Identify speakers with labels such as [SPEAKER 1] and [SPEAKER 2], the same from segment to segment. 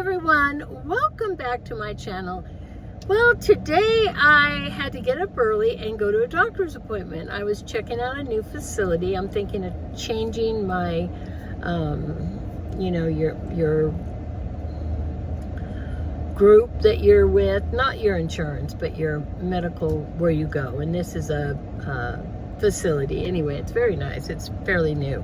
[SPEAKER 1] everyone, welcome back to my channel. Well, today I had to get up early and go to a doctor's appointment. I was checking out a new facility. I'm thinking of changing my your group that you're with, not your insurance, but your medical where you go. And this is a facility. Anyway, it's very nice. It's fairly new.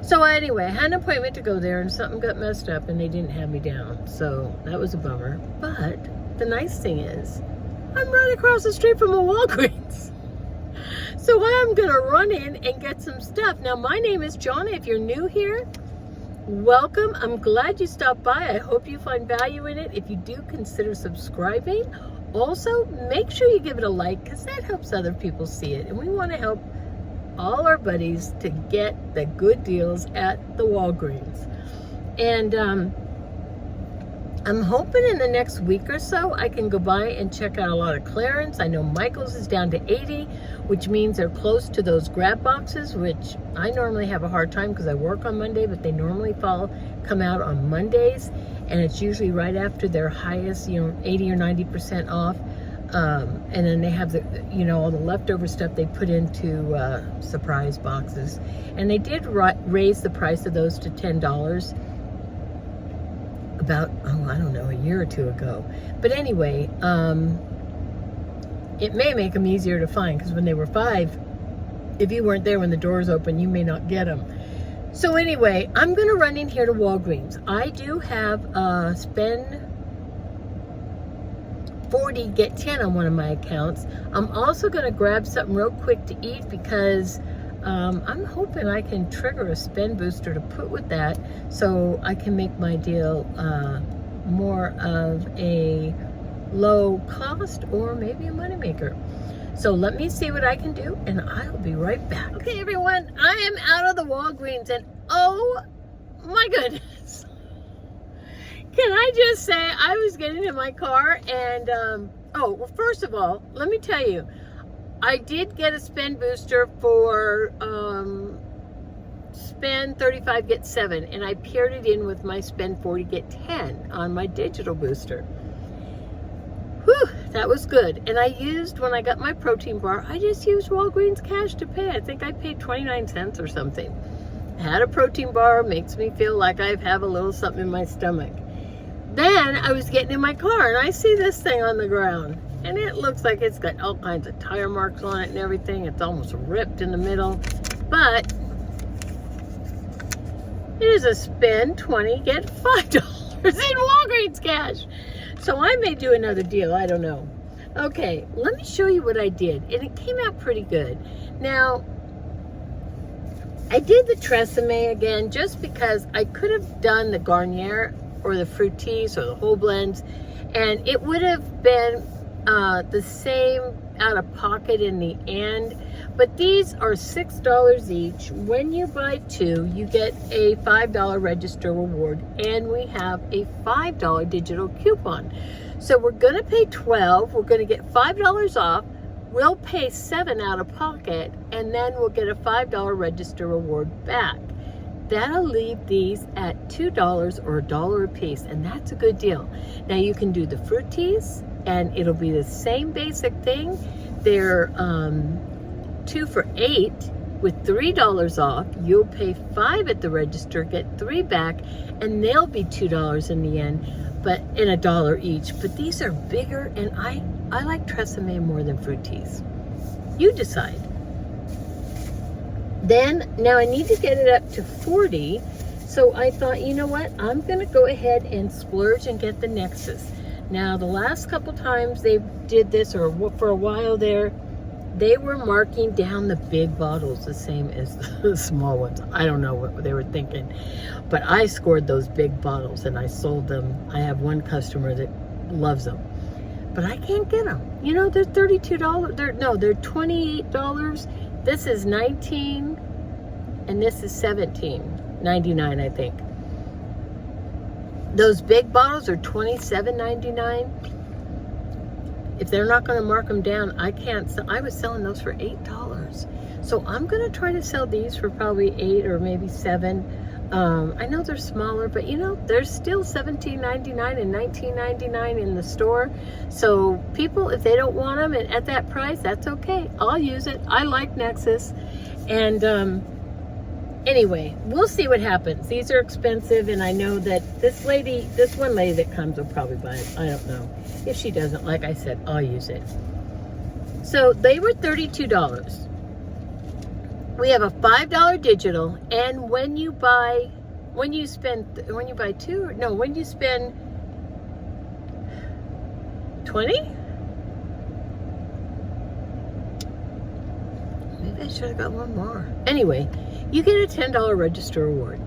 [SPEAKER 1] So anyway, I had an appointment to go there and something got messed up and they didn't have me down. So that was a bummer. But the nice thing is, I'm right across the street from a Walgreens. So I'm gonna run in and get some stuff. Now my name is Jonna. If you're new here, welcome. I'm glad you stopped by. I hope you find value in it. If you do, consider subscribing. Also, make sure you give it a like because that helps other people see it. And we want to help all our buddies to get the good deals at the Walgreens. And I'm hoping in the next week or so I can go by and check out a lot of clearance. I know Michael's is down to 80, which means they're close to those grab boxes, which I normally have a hard time because I work on Monday, but they normally come out on Mondays, and it's usually right after their highest, 80 or 90% off. And then they have the, all the leftover stuff they put into surprise boxes. And they did raise the price of those to $10 about, I don't know, a year or two ago. But anyway, it may make them easier to find because when they were $5, if you weren't there when the doors open, you may not get them. So anyway, I'm going to run in here to Walgreens. I do have spend 40, get 10 on one of my accounts. I'm also going to grab something real quick to eat because I'm hoping I can trigger a spend booster to put with that so I can make my deal more of a low cost or maybe a moneymaker. So let me see what I can do and I'll be right back. Okay, everyone, I am out of the Walgreens and oh my goodness. Can I just say, I was getting in my car and, well, first of all, let me tell you, I did get a spend booster for spend 35, get 7, and I paired it in with my spend 40, get 10 on my digital booster. Whew, that was good. And I used, when I got my protein bar, I just used Walgreens cash to pay. I think I paid 29 cents or something. I had a protein bar, makes me feel like I have a little something in my stomach. Then I was getting in my car and I see this thing on the ground and it looks like it's got all kinds of tire marks on it and everything. It's almost ripped in the middle, but it is a spend 20, get $5 in Walgreens cash. So I may do another deal, I don't know. Okay, let me show you what I did and it came out pretty good. Now, I did the Tresemme again just because I could have done the Garnier or the Fructis or the whole blends, and it would have been the same out of pocket in the end, but these are $6 each. When you buy 2, you get a $5 register reward, and we have a $5 digital coupon. So we're gonna pay $12, we're gonna get $5 off, we'll pay $7 out of pocket, and then we'll get a $5 register reward back. That'll leave these at $2 or $1 a piece, and that's a good deal. Now you can do the Fructis, and it'll be the same basic thing. They're 2 for $8 with $3 off. You'll pay $5 at the register, get 3 back, and they'll be $2 in the end, but in $1 each. But these are bigger, and I like Tresemme more than Fructis. You decide. Then, now I need to get it up to 40, so I thought, you know what, I'm going to go ahead and splurge and get the Nexxus. Now, the last couple times they did this, or for a while there, they were marking down the big bottles the same as the small ones. I don't know what they were thinking, but I scored those big bottles and I sold them. I have one customer that loves them, but I can't get them. They're $32. They're $28. This is $19 and this is $17.99, I think. Those big bottles are $27.99. If they're not going to mark them down, I can't sell. I was selling those for $8. So I'm going to try to sell these for probably $8 or maybe $7. I know they're smaller, but you know, they're still $17.99 and $19.99 in the store. So people, if they don't want them at that price, that's okay. I'll use it. I like Nexxus. And anyway, we'll see what happens. These are expensive, and I know that this one lady that comes will probably buy it. I don't know. If she doesn't, like I said, I'll use it. So they were $32. We have a $5 digital, and when you spend 20? Maybe I should have got one more. Anyway, you get a $10 register reward.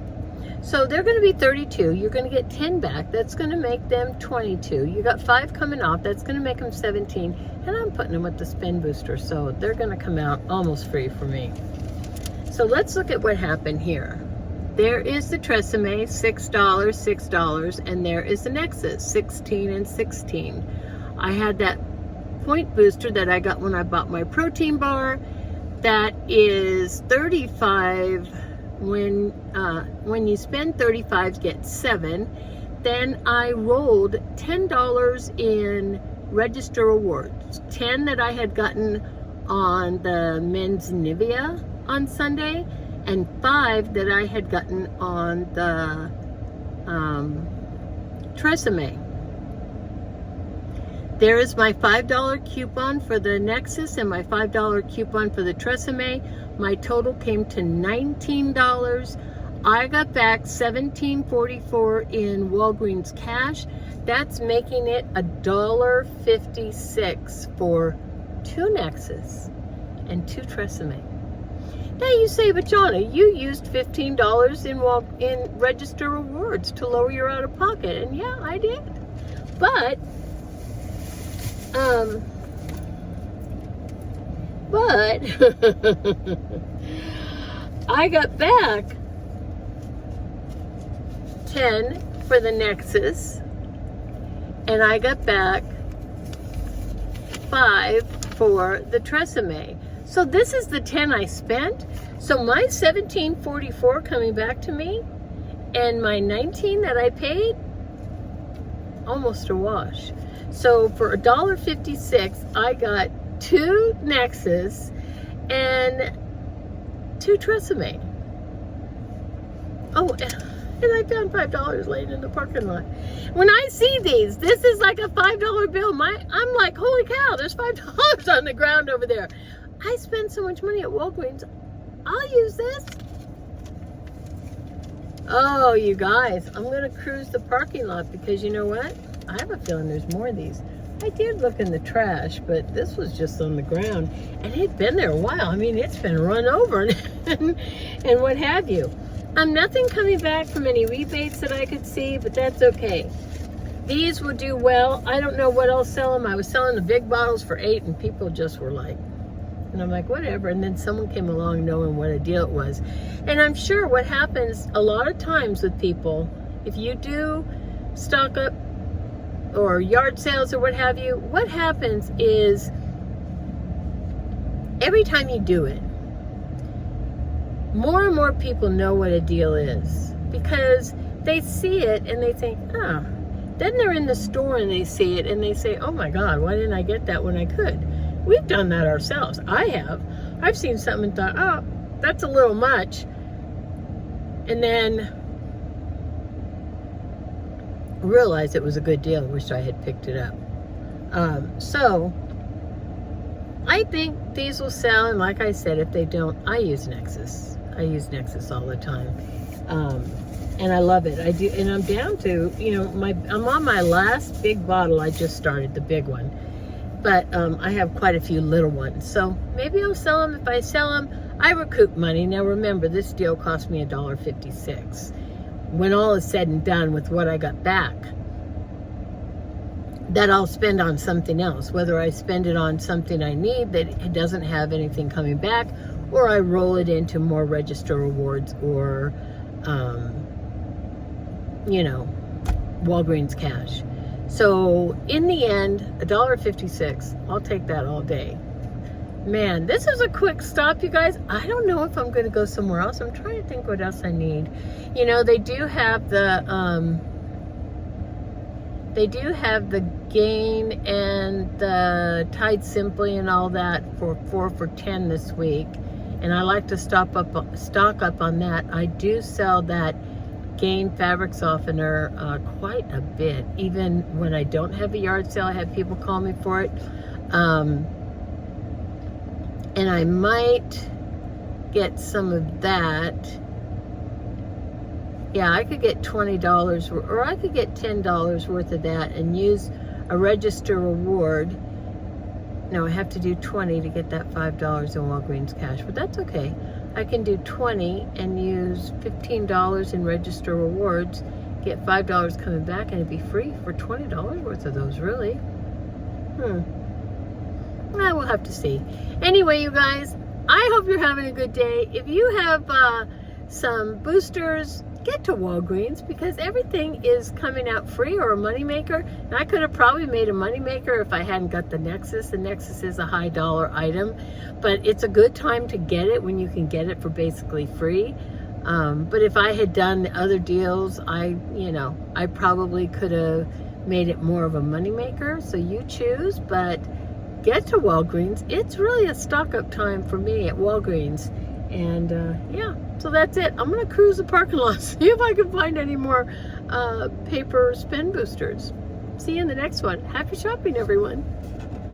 [SPEAKER 1] So they're going to be 32. You're going to get 10 back. That's going to make them 22. You got 5 coming off. That's going to make them 17. And I'm putting them with the spin booster, so they're going to come out almost free for me. So let's look at what happened here. There is the Tresemme, $6, $6, and there is the Nexxus, 16 and 16. I had that point booster that I got when I bought my protein bar. That is 35. When you spend 35, get 7. Then I rolled $10 in register rewards. 10 that I had gotten on the men's Nivea on Sunday, and 5 that I had gotten on the Tresemme. There is my $5 coupon for the Nexxus and my $5 coupon for the Tresemme. My total came to $19. I got back $17.44 in Walgreens cash. That's making it $1.56 for 2 Nexxus and 2 Tresemme. Now you say, but Jonna, you used $15 in register rewards to lower your out-of-pocket, and yeah, I did. But I got back 10 for the Nexxus, and I got back 5 for the Tresemme. So this is the 10 I spent. So my $17.44 coming back to me, and my $19 that I paid, almost a wash. So for $1.56, I got 2 Nexxus and 2 Tresemme. Oh, and I found $5 laying in the parking lot. When I see these, this is like a $5 bill. I'm like, holy cow, there's $5 on the ground over there. I spend so much money at Walgreens. I'll use this. Oh, you guys, I'm going to cruise the parking lot because you know what? I have a feeling there's more of these. I did look in the trash, but this was just on the ground, and it'd been there a while. I mean, it's been run over and what have you. Nothing coming back from any rebates that I could see, but that's okay. These will do well. I don't know what I'll sell them. I was selling the big bottles for $8, and people just were like, and I'm like, whatever. And then someone came along knowing what a deal it was. And I'm sure what happens a lot of times with people, if you do stock up or yard sales or what have you, what happens is every time you do it, more and more people know what a deal is because they see it and they think, oh. Then they're in the store and they see it and they say, oh my God, why didn't I get that when I could? We've done that ourselves. I have. I've seen something and thought, oh, that's a little much. And then realized it was a good deal. Wish I had picked it up. So I think these will sell. And like I said, if they don't, I use Nexxus. I use Nexxus all the time. And I love it. I do. And I'm down to, I'm on my last big bottle. I just started the big one. But I have quite a few little ones. So maybe I'll sell them. If I sell them, I recoup money. Now remember, this deal cost me $1.56. When all is said and done with what I got back, that I'll spend on something else. Whether I spend it on something I need that it doesn't have anything coming back, or I roll it into more register rewards or, Walgreens cash. So in the end, $1.56, I'll take that all day. man, this is a quick stop, you guys. I don't know if I'm going to go somewhere else. I'm trying to think what else I need. You know, they do have the Gain and the Tide Simply and all that for 4 for $10 this week, and I like to stock up on that. I do sell that Gain fabric softener quite a bit. Even when I don't have a yard sale, I have people call me for it. And I might get some of that. Yeah, I could get $20 or I could get $10 worth of that and use a register reward. No, I have to do 20 to get that $5 in Walgreens cash, but that's okay. I can do 20 and use $15 in register rewards, get $5 coming back, and it'd be free for $20 worth of those, really. We'll have to see. Anyway, you guys, I hope you're having a good day. If you have some boosters, get to Walgreens, because everything is coming out free or a moneymaker. And I could have probably made a moneymaker if I hadn't got the Nexxus. The Nexxus is a high dollar item, but it's a good time to get it when you can get it for basically free. But if I had done the other deals, I probably could have made it more of a moneymaker. So you choose, but get to Walgreens. It's really a stock up time for me at Walgreens. And yeah, so that's it. I'm gonna cruise the parking lot, see if I can find any more paper spin boosters. See you in the next one. Happy shopping, everyone.